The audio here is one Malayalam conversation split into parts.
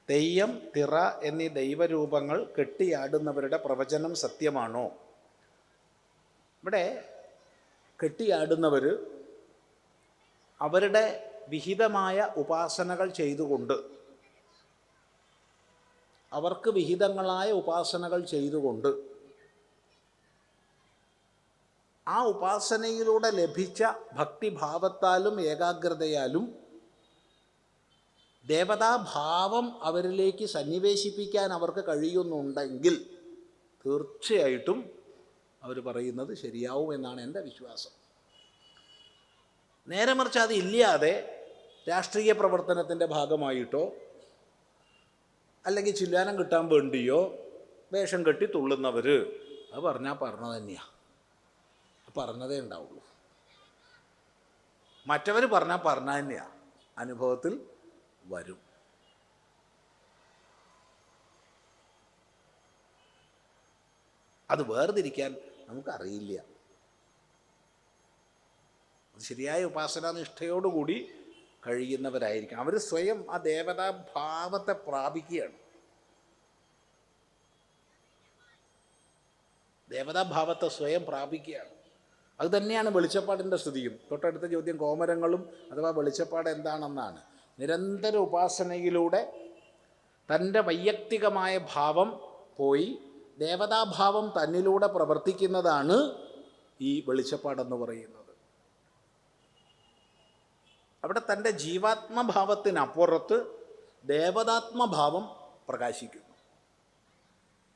തെയ്യം, തിറ എന്നീ ദൈവരൂപങ്ങൾ കെട്ടിയാടുന്നവരുടെ പ്രവചനം സത്യമാണോ? ഇവിടെ കെട്ടിയാടുന്നവർ അവരുടെ വിഹിതമായ ഉപാസനകൾ ചെയ്തുകൊണ്ട്, അവർക്ക് വിഹിതങ്ങളായ ഉപാസനകൾ ചെയ്തുകൊണ്ട് ആ ഉപാസനയിലൂടെ ലഭിച്ച ഭക്തിഭാവത്താലും ഏകാഗ്രതയാലും ദേവതാഭാവം അവരിലേക്ക് സന്നിവേശിപ്പിക്കാൻ അവർക്ക് കഴിയുന്നുണ്ടെങ്കിൽ തീർച്ചയായിട്ടും അവർ പറയുന്നത് ശരിയാവും എന്നാണ് എൻ്റെ വിശ്വാസം. നേരെ മറിച്ച് അതില്ലാതെ രാഷ്ട്രീയ പ്രവർത്തനത്തിൻ്റെ ഭാഗമായിട്ടോ അല്ലെങ്കിൽ ചില്ലാനം കിട്ടാൻ വേണ്ടിയോ വേഷം കെട്ടി തുള്ളുന്നവർ അത് പറഞ്ഞാൽ പറഞ്ഞത് തന്നെയാണ്, പറഞ്ഞതേ ഉണ്ടാവുള്ളൂ. മറ്റവർ പറഞ്ഞാൽ പറഞ്ഞ തന്നെയാണ്, അനുഭവത്തിൽ വരും. അത് വേർതിരിക്കാൻ നമുക്കറിയില്ല. ശരിയായ ഉപാസനാനിഷ്ഠയോടുകൂടി കഴിയുന്നവരായിരിക്കും. അവർ സ്വയം ആ ദേവതാഭാവത്തെ പ്രാപിക്കുകയാണ്. ദേവതാഭാവത്തെ സ്വയം പ്രാപിക്കുകയാണ്. അത് തന്നെയാണ് വെളിച്ചപ്പാടിൻ്റെ സ്തുതിയും. തൊട്ടടുത്ത ചോദ്യം കോമരങ്ങളും അഥവാ വെളിച്ചപ്പാട് എന്താണെന്നാണ്. നിരന്തര ഉപാസനയിലൂടെ തൻ്റെ വൈയക്തികമായ ഭാവം പോയി ദേവതാഭാവം തന്നിലൂടെ പ്രവർത്തിക്കുന്നതാണ് ഈ വെളിച്ചപ്പാടെന്ന് പറയുന്നത്. അവിടെ തൻ്റെ ജീവാത്മഭാവത്തിനപ്പുറത്ത് ദേവതാത്മഭാവം പ്രകാശിക്കുന്നു.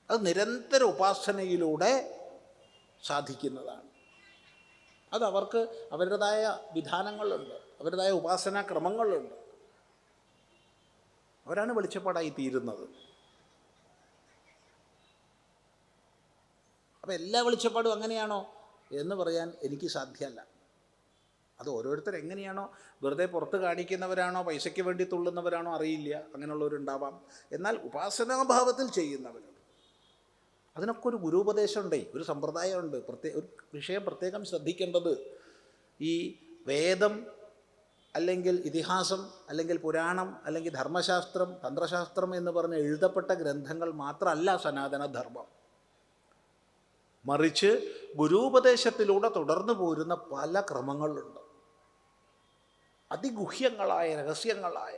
അത് നിരന്തര ഉപാസനയിലൂടെ സാധിക്കുന്നതാണ്. അതവർക്ക് അവരുടേതായ വിധാനങ്ങളുണ്ട്, അവരുടേതായ ഉപാസനാ ക്രമങ്ങളുണ്ട്. അവരാണ് വെളിച്ചപ്പാടായി തീരുന്നത്. അപ്പോൾ എല്ലാ വെളിച്ചപ്പാടും അങ്ങനെയാണോ എന്ന് പറയാൻ എനിക്ക് സാധ്യമല്ല. അത് ഓരോരുത്തരെങ്ങനെയാണോ, വെറുതെ പുറത്ത് കാണിക്കുന്നവരാണോ പൈസയ്ക്ക് വേണ്ടി തുള്ളുന്നവരാണോ അറിയില്ല, അങ്ങനെയുള്ളവരുണ്ടാവാം. എന്നാൽ ഉപാസനാഭാവത്തിൽ ചെയ്യുന്നവർ, അതിനൊക്കെ ഒരു ഗുരുപദേശമുണ്ടേ, ഒരു സമ്പ്രദായമുണ്ട്. ഒരു വിഷയം പ്രത്യേകം ശ്രദ്ധിക്കേണ്ടത്, ഈ വേദം അല്ലെങ്കിൽ ഇതിഹാസം അല്ലെങ്കിൽ പുരാണം അല്ലെങ്കിൽ ധർമ്മശാസ്ത്രം തന്ത്രശാസ്ത്രം എന്ന് പറഞ്ഞ് എഴുതപ്പെട്ട ഗ്രന്ഥങ്ങൾ മാത്രമല്ല സനാതനധർമ്മം. മറിച്ച് ഗുരുപദേശത്തിലൂടെ തുടർന്നു പോരുന്ന പല ക്രമങ്ങളുണ്ട്. അതിഗുഹ്യങ്ങളായ രഹസ്യങ്ങളായ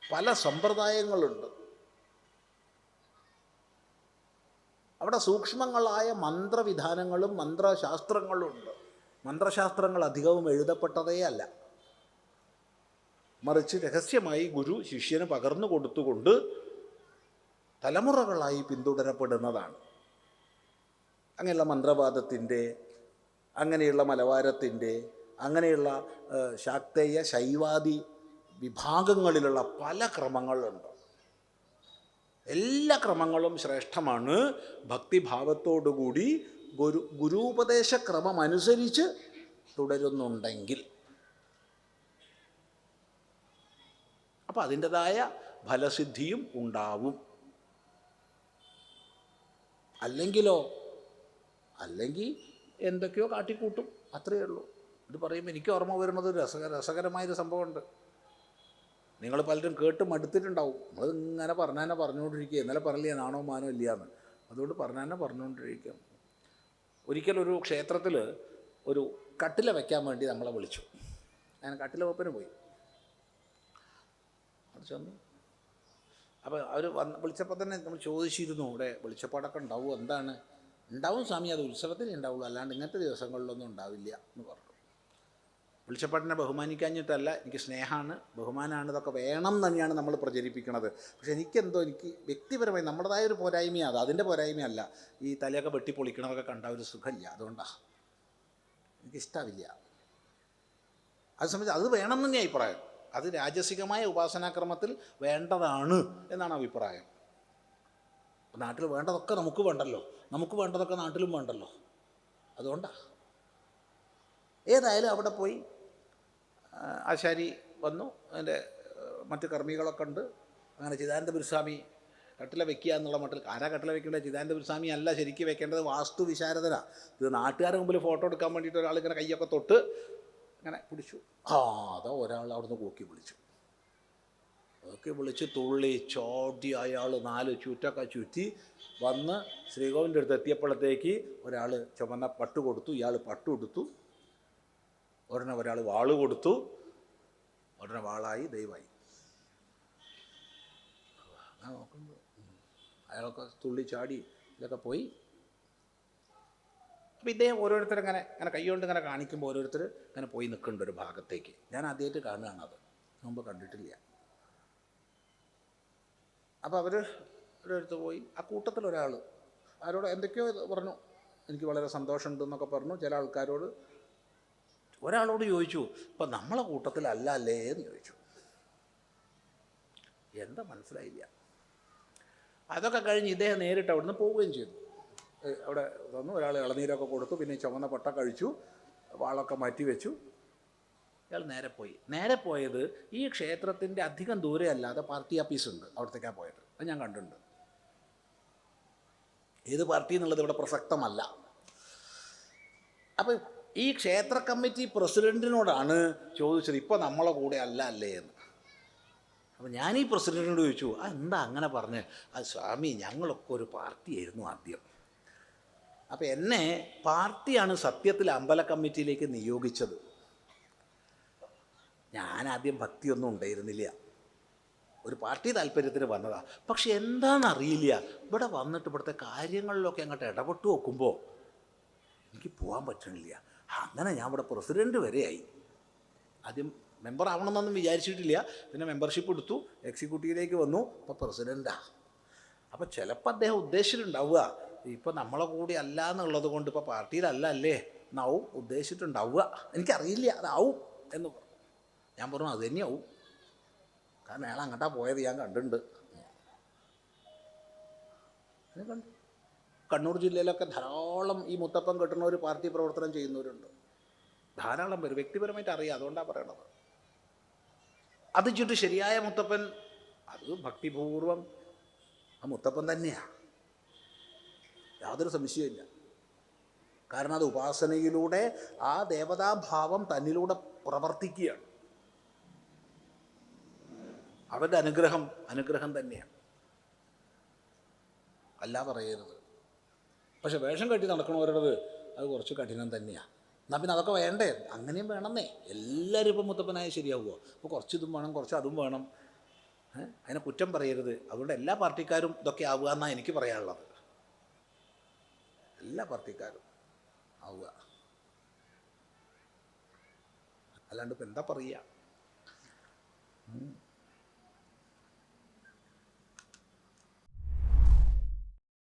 പല സമ്പ്രദായങ്ങളുണ്ട്. അവിടെ സൂക്ഷ്മങ്ങളായ മന്ത്രവിധാനങ്ങളും മന്ത്രശാസ്ത്രങ്ങളും ഉണ്ട്. മന്ത്രശാസ്ത്രങ്ങൾ അധികവും എഴുതപ്പെട്ടതേ അല്ല, മറിച്ച് രഹസ്യമായി ഗുരു ശിഷ്യന് പകർന്നു കൊടുത്തുകൊണ്ട് തലമുറകളായി പിന്തുടരപ്പെടുന്നതാണ്. അങ്ങനെയുള്ള മന്ത്രവാദത്തിൻ്റെ, അങ്ങനെയുള്ള മലവാരത്തിൻ്റെ, അങ്ങനെയുള്ള ശാക്തേയ ശൈവാദി വിഭാഗങ്ങളിലുള്ള പല ക്രമങ്ങളുണ്ട്. എല്ലാ ക്രമങ്ങളും ശ്രേഷ്ഠമാണ് ഭക്തിഭാവത്തോടുകൂടി ഗുരുപദേശ ക്രമം അനുസരിച്ച് തുടരുന്നുണ്ടെങ്കിൽ. അപ്പം അതിൻ്റെതായ ഫലസിദ്ധിയും ഉണ്ടാവും. അല്ലെങ്കിൽ എന്തൊക്കെയോ കാട്ടിക്കൂട്ടും, അത്രയേ ഉള്ളൂ. ഇത് പറയുമ്പോൾ എനിക്ക് ഓർമ്മ വരുന്നത് രസകരമായൊരു സംഭവമുണ്ട്. നിങ്ങൾ പലരും കേട്ട് മടുത്തിട്ടുണ്ടാവും. നമ്മളിങ്ങനെ പറഞ്ഞാൽ പറഞ്ഞുകൊണ്ടിരിക്കുക. ഇന്നലെ പറഞ്ഞില്ല നാണോ മാനോ ഇല്ലയെന്ന്, അതുകൊണ്ട് പറഞ്ഞാൽ പറഞ്ഞുകൊണ്ടിരിക്കുക. ഒരിക്കലൊരു ക്ഷേത്രത്തിൽ ഒരു കട്ടില വയ്ക്കാൻ വേണ്ടി നമ്മളെ വിളിച്ചു. ഞാൻ കട്ടില വെപ്പിന് പോയി. അത് ചെന്നു. അപ്പോൾ അവർ വിളിച്ചപ്പോൾ തന്നെ നമ്മൾ ചോദിച്ചിരുന്നു, ഇവിടെ വെളിച്ചപ്പാടൊക്കെ ഉണ്ടാവും? എന്താണ്? ഉണ്ടാവും സ്വാമി, അത് ഉത്സവത്തിലേ ഉണ്ടാവുള്ളൂ, അല്ലാണ്ട് ഇങ്ങനത്തെ ദിവസങ്ങളിലൊന്നും ഉണ്ടാവില്ല എന്ന് പറഞ്ഞു. വെളിച്ചപ്പാടിനെ ബഹുമാനിക്കാഞ്ഞിട്ടല്ല, എനിക്ക് സ്നേഹമാണ്, ബഹുമാനമാണ്, ഇതൊക്കെ വേണം തന്നെയാണ് നമ്മൾ പ്രചരിപ്പിക്കുന്നത്. പക്ഷെ എനിക്ക് വ്യക്തിപരമായി നമ്മുടേതായ ഒരു പോരായ്മയാണ് അത്. അതിൻ്റെ പോരായ്മയല്ല, ഈ തലയൊക്കെ വെട്ടിപ്പൊളിക്കണതൊക്കെ കണ്ട ഒരു സുഖമില്ല, അതുകൊണ്ടാണ് എനിക്കിഷ്ടമില്ല. അത് സംബന്ധിച്ച് അത് വേണം തന്നെ അഭിപ്രായം. അത് രാജസികമായ ഉപാസനാക്രമത്തിൽ വേണ്ടതാണ് എന്നാണ് അഭിപ്രായം. നാട്ടിൽ വേണ്ടതൊക്കെ നമുക്ക് വേണ്ടല്ലോ, നമുക്ക് വേണ്ടതൊക്കെ നാട്ടിലും വേണ്ടല്ലോ, അതുകൊണ്ടാണ്. ഏതായാലും അവിടെ പോയി ആശാരി വന്നു, അതിൻ്റെ മറ്റ് കർമ്മികളൊക്കെ ഉണ്ട്. അങ്ങനെ ചിദാനന്ദ ഗുരുസ്വാമി കട്ടില വെക്കുക എന്നുള്ള മട്ടിൽ, ആരാ കട്ടില വെക്കേണ്ടത്? ചിദാനന്ദ ഗുരുസ്വാമി അല്ല ശരിക്കും വെക്കേണ്ടത്, വാസ്തു വിശാരദനാണ്. ഇത് നാട്ടുകാരുടെ മുമ്പിൽ ഫോട്ടോ എടുക്കാൻ വേണ്ടിയിട്ട് ഒരാളിങ്ങനെ കൈയൊക്കെ തൊട്ട് അങ്ങനെ പിടിച്ചു. അതാ ഒരാൾ അവിടുന്ന് കൂക്കി വിളിച്ചു. ഒക്കെ വിളിച്ച് തുള്ളി ചോട്ടി അയാൾ 4 ചുറ്റൊക്കെ ചുറ്റി വന്ന് ശ്രീകോവിലിൻ്റെ അടുത്ത് എത്തിയപ്പോഴത്തേക്ക് ഒരാൾ ചുമന്ന പട്ട് കൊടുത്തു, ഇയാൾ പട്ട് കൊടുത്തു, ഉടനെ ഒരാൾ വാള് കൊടുത്തു, ഉടനെ വാളായി ദൈവമായി. അങ്ങനെ നോക്കുമ്പോൾ അയാളൊക്കെ തുള്ളി ചാടി ഇതൊക്കെ പോയി. അപ്പോൾ ഇദ്ദേഹം ഓരോരുത്തരങ്ങനെ അങ്ങനെ കൈകൊണ്ട് ഇങ്ങനെ കാണിക്കുമ്പോൾ ഓരോരുത്തർ ഇങ്ങനെ പോയി നിൽക്കുന്നുണ്ട് ഒരു ഭാഗത്തേക്ക്. ഞാൻ ആദ്യമായിട്ട് കാണുകയാണ്, അത് മുമ്പ് കണ്ടിട്ടില്ല. അപ്പോൾ അവർ ഒരിടത്ത് പോയി. ആ കൂട്ടത്തിലൊരാൾ ആരോട് എന്തൊക്കെയോ പറഞ്ഞു, എനിക്ക് വളരെ സന്തോഷമുണ്ടെന്നൊക്കെ പറഞ്ഞു. ചില ആൾക്കാരോട്, ഒരാളോട് ചോദിച്ചു, ഇപ്പം നമ്മളെ കൂട്ടത്തിലല്ല അല്ലേ എന്ന് ചോദിച്ചു. എന്താ മനസ്സിലായില്ല. അതൊക്കെ കഴിഞ്ഞ് ഇദ്ദേഹം നേരിട്ട് അവിടെ നിന്ന് പോവുകയും ചെയ്തു. അവിടെ വന്നു, ഒരാൾ ഇളനീരൊക്കെ കൊടുത്തു, പിന്നെ ചുവന്ന പട്ട കഴിച്ചു, വാളൊക്കെ മാറ്റി വെച്ചു. ഇയാൾ നേരെ പോയത് ഈ ക്ഷേത്രത്തിൻ്റെ അധികം ദൂരെ അല്ലാതെ പാർട്ടി ഓഫീസുണ്ട്, അവിടത്തേക്കാണ് പോയത്. അത് ഞാൻ കണ്ടിട്ടുണ്ട്. ഏത് പാർട്ടി എന്നുള്ളത് ഇവിടെ പ്രസക്തമല്ല. അപ്പം ഈ ക്ഷേത്ര കമ്മിറ്റി പ്രസിഡൻറ്റിനോടാണ് ചോദിച്ചത്, ഇപ്പോൾ നമ്മളെ കൂടെ അല്ലേ എന്ന്. അപ്പോൾ ഞാൻ ഈ പ്രസിഡൻറ്റിനോട് ചോദിച്ചു, എന്താ അങ്ങനെ പറഞ്ഞ്? അത് സ്വാമി, ഞങ്ങളൊക്കെ ഒരു പാർട്ടിയായിരുന്നു ആദ്യം. അപ്പോൾ എന്നെ പാർട്ടിയാണ് സത്യത്തിൽ അമ്പല കമ്മിറ്റിയിലേക്ക് നിയോഗിച്ചത്. ഞാനാദ്യം ഭക്തിയൊന്നും ഉണ്ടായിരുന്നില്ല, ഒരു പാർട്ടി താല്പര്യത്തിന് വന്നതാണ്. പക്ഷെ എന്താണെന്നറിയില്ല, ഇവിടെ വന്നിട്ട് ഇവിടുത്തെ കാര്യങ്ങളിലൊക്കെ അങ്ങോട്ട് ഇടപെട്ട് നോക്കുമ്പോൾ എനിക്ക് പോകാൻ പറ്റണില്ല. അങ്ങനെ ഞാൻ ഇവിടെ പ്രസിഡൻറ്റ് വരെയായി. ആദ്യം മെമ്പർ ആവണമെന്നൊന്നും വിചാരിച്ചിട്ടില്ല, പിന്നെ മെമ്പർഷിപ്പ് എടുത്തു, എക്സിക്യൂട്ടീവിലേക്ക് വന്നു, ഇപ്പോൾ പ്രസിഡൻറ്റാണ്. അപ്പോൾ ചിലപ്പോൾ അദ്ദേഹം ഉദ്ദേശിച്ചിട്ടുണ്ടാവുക, ഇപ്പോൾ നമ്മളെ കൂടി അല്ല എന്നുള്ളത് കൊണ്ട് ഇപ്പോൾ പാർട്ടിയിലല്ല അല്ലേ എന്നാവും ഉദ്ദേശിച്ചിട്ടുണ്ടാവുക. എനിക്കറിയില്ല, അതാവും എന്ന് പറഞ്ഞു. ഞാൻ പറഞ്ഞു അത് തന്നെയാവും, കാരണം അയാൾ അങ്ങോട്ടാ പോയത് ഞാൻ കണ്ടിട്ടുണ്ട്. കണ്ടു. കണ്ണൂർ ജില്ലയിലൊക്കെ ധാരാളം ഈ മുത്തപ്പൻ കെട്ടുന്നവർ പാർട്ടി പ്രവർത്തനം ചെയ്യുന്നവരുണ്ട്, ധാരാളം പേര്. വ്യക്തിപരമായിട്ട് അറിയാം, അതുകൊണ്ടാണ് പറയണത്. അത് ചുറ്റും ശരിയായ മുത്തപ്പൻ, അത് ഭക്തിപൂർവം ആ മുത്തപ്പൻ തന്നെയാണ്, യാതൊരു സംശയമില്ല. കാരണം അത് ഉപാസനയിലൂടെ ആ ദേവതാഭാവം തന്നിലൂടെ പ്രവർത്തിക്കുകയാണ്. അവരുടെ അനുഗ്രഹം തന്നെയാണ്, അല്ല പറയരുത്. പക്ഷെ വേഷം കെട്ടി നടക്കണവരുടേത് അത് കുറച്ച് കഠിനം തന്നെയാണ്. എന്നാൽ പിന്നെ അതൊക്കെ വേണ്ടേ? അങ്ങനെയും വേണമെന്നേ. എല്ലാവരും ഇപ്പം മുത്തപ്പനായ ശരിയാവുമോ? അപ്പോൾ കുറച്ച് ഇതും വേണം, കുറച്ച് അതും വേണം. അതിനെ കുറ്റം പറയരുത്. അതുകൊണ്ട് എല്ലാ പാർട്ടിക്കാരും ഇതൊക്കെ ആവുക എന്നാണ് എനിക്ക് പറയാനുള്ളത്. എല്ലാ പാർട്ടിക്കാരും ആവുക, അല്ലാണ്ട് ഇപ്പം എന്താ പറയുക?